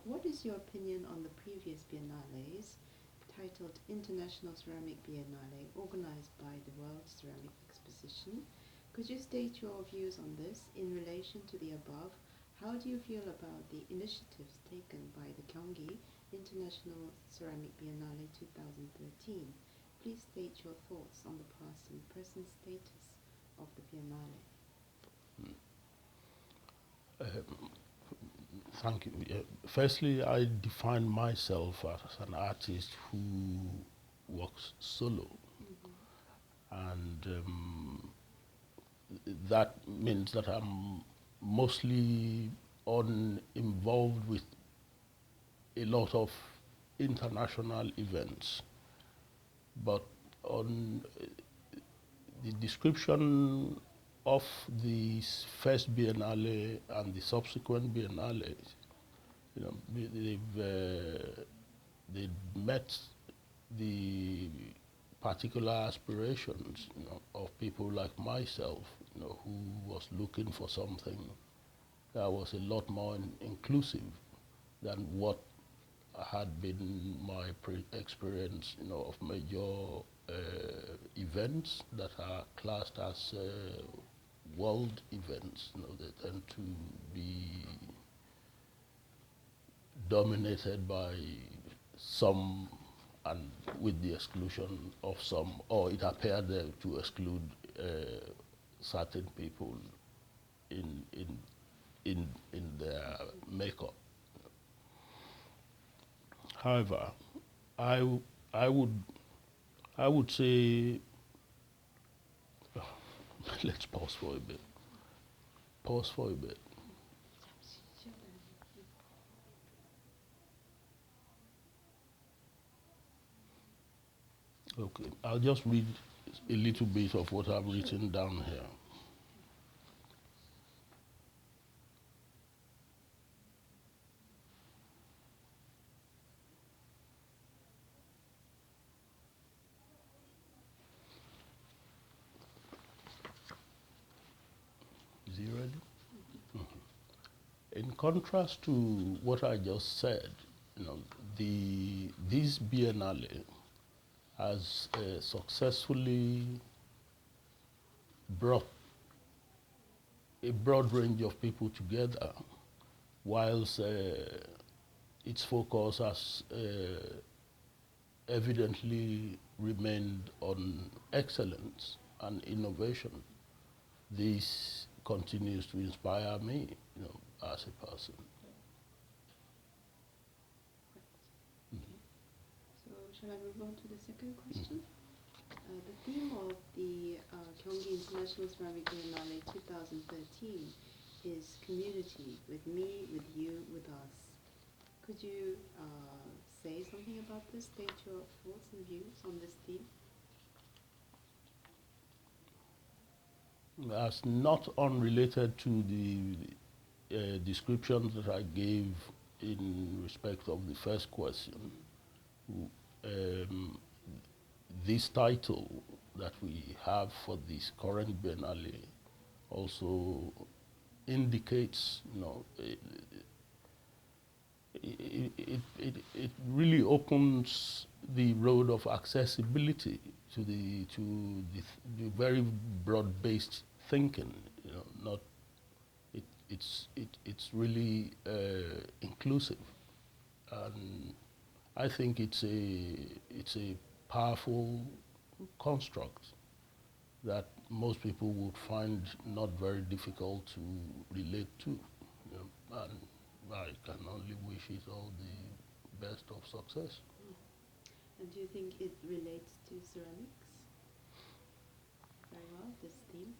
what is your opinion on the previous biennales titled International Ceramic Biennale, organized by the World Ceramic Exposition? Could you state your views on this in relation to the above? How do you feel about the initiatives taken by the Gyeonggi International Ceramic Biennale 2013? Please state your thoughts on the past and present status of the Biennale. Thank you. Firstly, I define myself as an artist who works solo. And that means that I'm mostly involved with a lot of international events. But on the description of the first Biennale and the subsequent Biennales, you know, they've met the particular aspirations, you know, of people like myself, you know, who was looking for something that was a lot more inclusive than what had been my experience, you know, of major events that are classed as world events. You know, they tend to be dominated by some, and with the exclusion of some, or it appeared to exclude certain people in their makeup. However, I would say, let's pause for a bit. Pause for a bit. Okay, I'll just read a little bit of what I've written down here. Is he ready? In contrast to what I just said, you know, this Biennale has successfully brought a broad range of people together, whilst its focus has evidently remained on excellence and innovation. This continues to inspire me, you know, as a person. So shall I move on to the second question? The theme of the Gyeonggi International Ceramic Biennale 2013 is community, with me, with you, with us. Could you say something about this, state your thoughts and views on this theme? As not unrelated to the descriptions that I gave in respect of the first question, this title that we have for this current Biennale also indicates, you know, it really opens the road of accessibility to the very broad-based thinking. You know, not it's really inclusive, and I think it's a powerful construct that most people would find not very difficult to relate to. You know, and I can only wish it all the best of success. And do you think it relates to ceramics very well, this theme?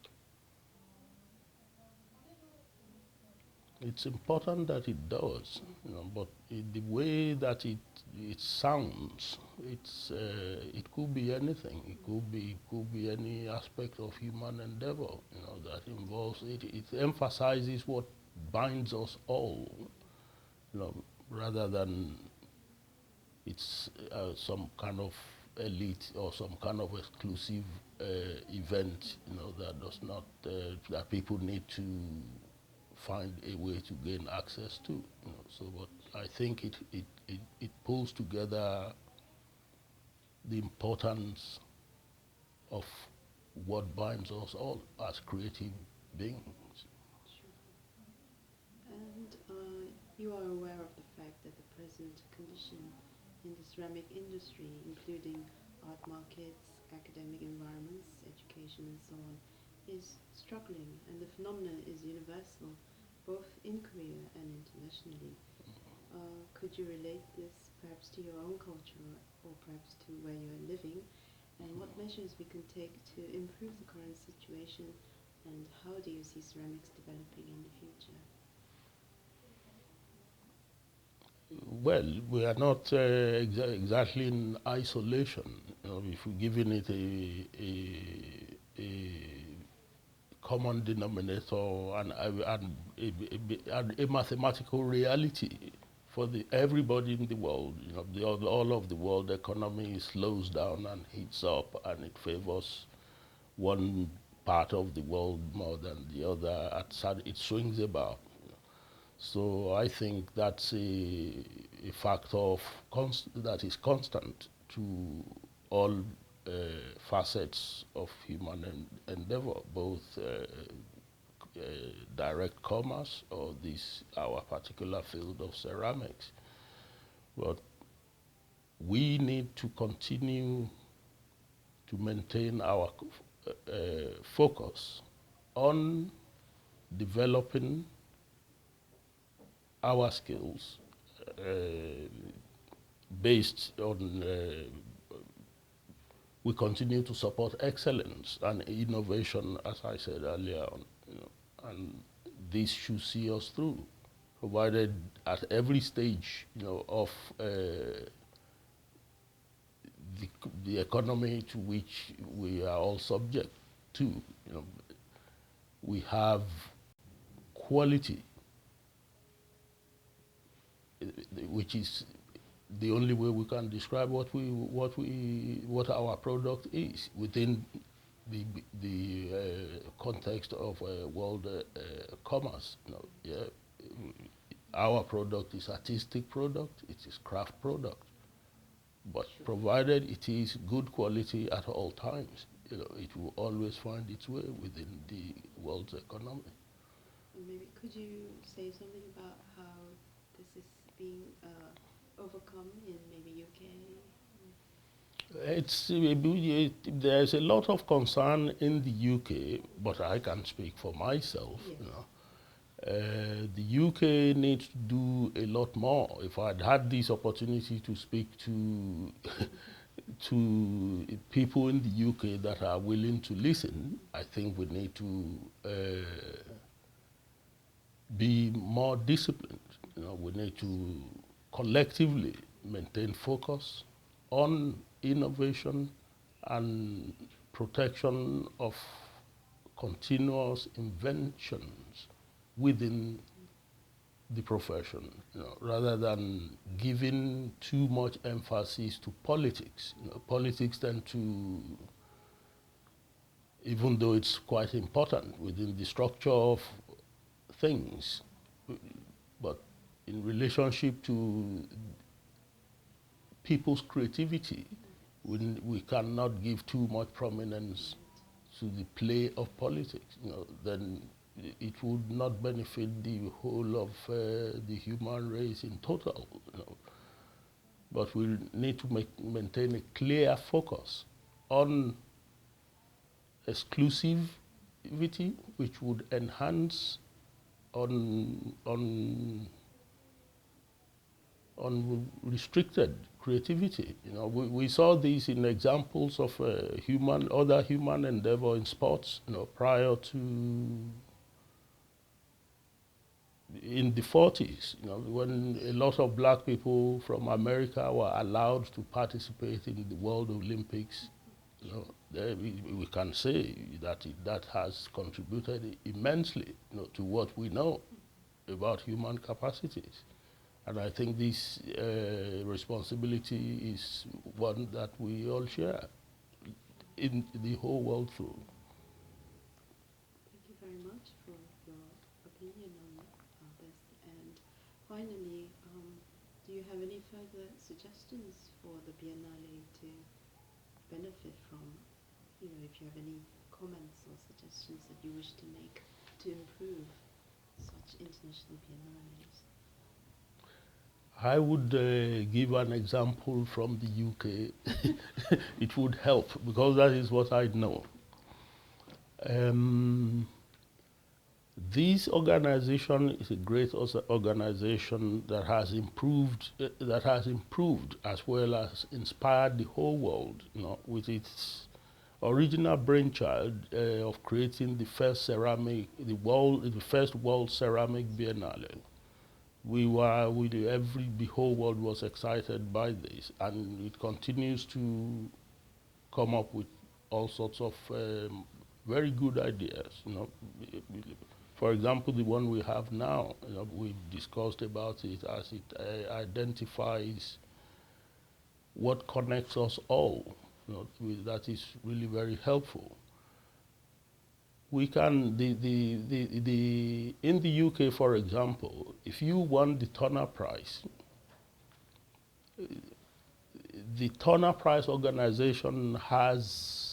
It's important that it does, you know, but the way that it sounds, it could be anything. It could be any aspect of human endeavor, you know, that involves it. It emphasizes what binds us all, you know, rather than it's some kind of elite or some kind of exclusive event, you know, that does not that people need to find a way to gain access to. You know. So, but I think it pulls together the importance of what binds us all as creative beings. Sure. And you are aware of the fact that the present condition in the ceramic industry, including art markets, academic environments, education, and so on, is struggling, and the phenomenon is universal, both in Korea and internationally. Could you relate this perhaps to your own culture or perhaps to where you're living, and what measures we can take to improve the current situation, and how do you see ceramics developing in the future? Well, we are not exactly in isolation. You know, if we're giving it a common denominator and a mathematical reality for everybody in the world. You know, all of the world economy slows down and heats up, and it favors one part of the world more than the other. It swings about. So I think that's a factor that is constant to all facets of human endeavor, both direct commerce or our particular field of ceramics. But we need to continue to maintain our focus on developing our skills based on we continue to support excellence and innovation, as I said earlier on, you know, and this should see us through, provided at every stage, you know, of the economy to which we are all subject to, you know, we have quality, which is the only way we can describe what our product is within the context of world commerce. You know, yeah, our product is artistic product, it is craft product, but provided it is good quality at all times, you know, it will always find its way within the world's economy. And maybe could you say something about how this is being overcome in maybe UK? There's a lot of concern in the UK, but I can speak for myself. Yes. You know, the UK needs to do a lot more. If I'd had this opportunity to speak to to people in the UK that are willing to listen, I think we need to be more disciplined. You know, we need to collectively maintain focus on innovation and protection of continuous inventions within the profession, you know, rather than giving too much emphasis to politics. You know, politics tend to, even though it's quite important within the structure of things, but in relationship to people's creativity, we cannot give too much prominence to the play of politics. You know, then it would not benefit the whole of the human race in total. You know. But we need to maintain a clear focus on exclusivity, which would enhance on restricted creativity. You know, we saw these in examples of other human endeavor in sports. You know, prior to in the 40s, you know, when a lot of black people from America were allowed to participate in the World Olympics, you know, we can say that that has contributed immensely, you know, to what we know about human capacities. And I think this responsibility is one that we all share in the whole world through. Thank you very much for your opinion on this. And finally, do you have any further suggestions for the Biennale to benefit from? You know, if you have any comments or suggestions that you wish to make to improve such international biennales. I would give an example from the UK. It would help because that is what I know. This organization is a great organization that has improved, as well as inspired the whole world, you know, with its original brainchild of creating the first the first World Ceramic Biennale. The whole world was excited by this, and it continues to come up with all sorts of very good ideas. You know, for example, the one we have now, you know, we discussed about it as it identifies what connects us all. You know, that is really very helpful. We can in the UK, for example, if you won the Turner Prize, the Turner Prize organization has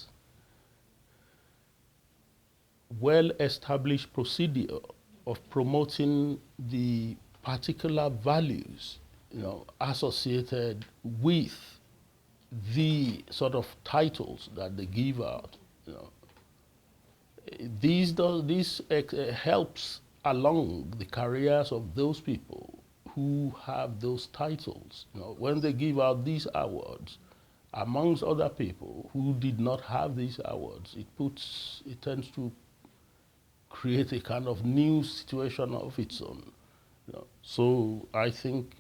well-established procedure of promoting the particular values, you know, associated with the sort of titles that they give out. You know, this helps along the careers of those people who have those titles. You know, when they give out these awards, amongst other people who did not have these awards, it tends to create a kind of new situation of its own. You know. So I think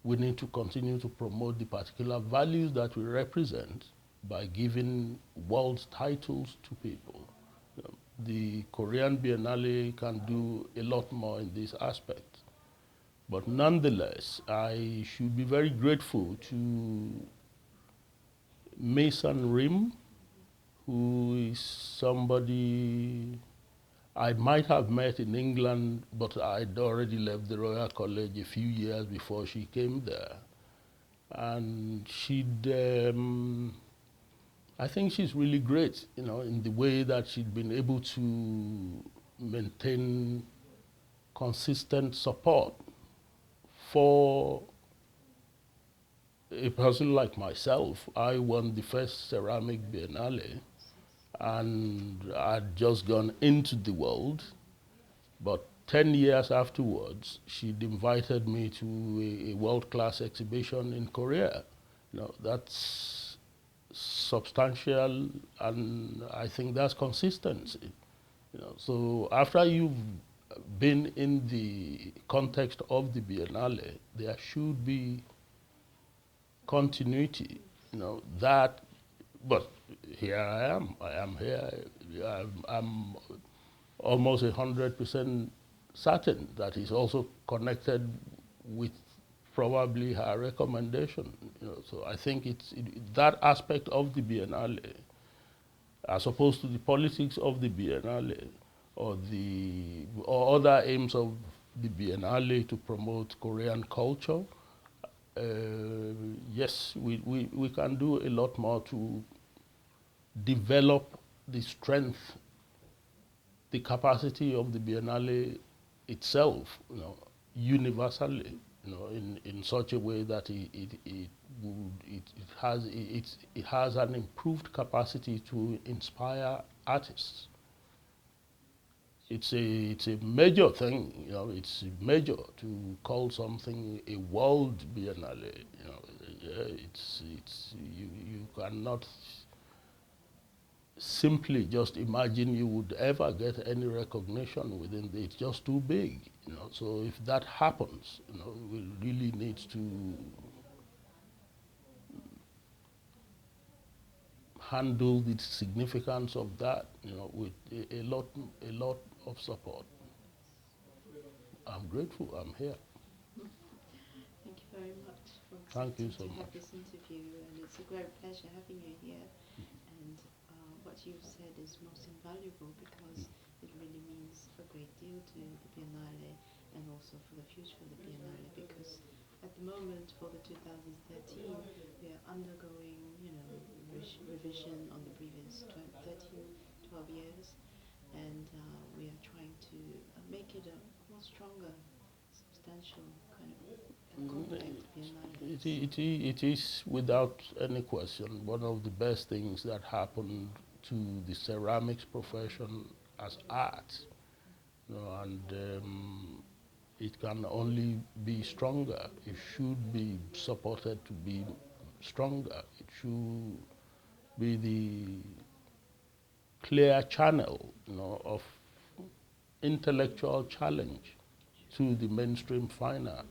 we need to continue to promote the particular values that we represent by giving world titles to people. You know, the Korean Biennale can do a lot more in this aspect. But nonetheless, I should be very grateful to Mason Rim, who is somebody I might have met in England, but I'd already left the Royal College a few years before she came there. And I think she's really great, you know, in the way that she'd been able to maintain consistent support for a person like myself. I won the first Ceramic Biennale, and I'd just gone into the world, but 10 years afterwards, she'd invited me to a world-class exhibition in Korea. You know, that's substantial, and I think that's consistency. You know, so after you've been in the context of the Biennale, there should be continuity. You know, that, but here I am. I am here. I'm almost 100% certain that is also connected with probably her recommendation. You know, so I think that aspect of the Biennale, as opposed to the politics of the Biennale or other aims of the Biennale to promote Korean culture. Yes, we can do a lot more to develop the strength, the capacity of the Biennale itself, you know, universally, you know, in such a way that it has an improved capacity to inspire artists. It's a major thing, you know. It's major to call something a world biennale. You know, you cannot simply just imagine you would ever get any recognition within it. It's just too big, you know. So if that happens, you know, we really need to handle the significance of that, you know, with a lot of support. I'm grateful. I'm here. Thank you very much for Thank you accepting so to have much. this interview, and it's a great pleasure having you here. And what you've said is most invaluable because it really means a great deal to the Biennale, and also for the future of the Biennale, because at the moment for the 2013 we are undergoing, revision on the previous 12 years, and we are trying to make it a more stronger, substantial kind of compact Biennale. It is without any question one of the best things that happened to the ceramics profession as art, and it can only be stronger. It should be supported to be stronger. It should be the clear channel, of intellectual challenge to the mainstream fine art,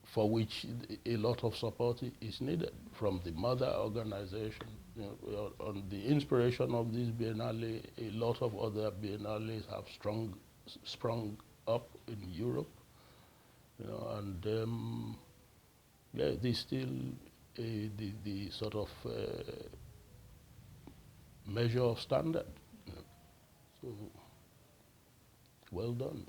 for which a lot of support is needed from the mother organization. On the inspiration of this biennale, a lot of other biennales have sprung up in Europe, and there's still the sort of measure of standard. So, well done.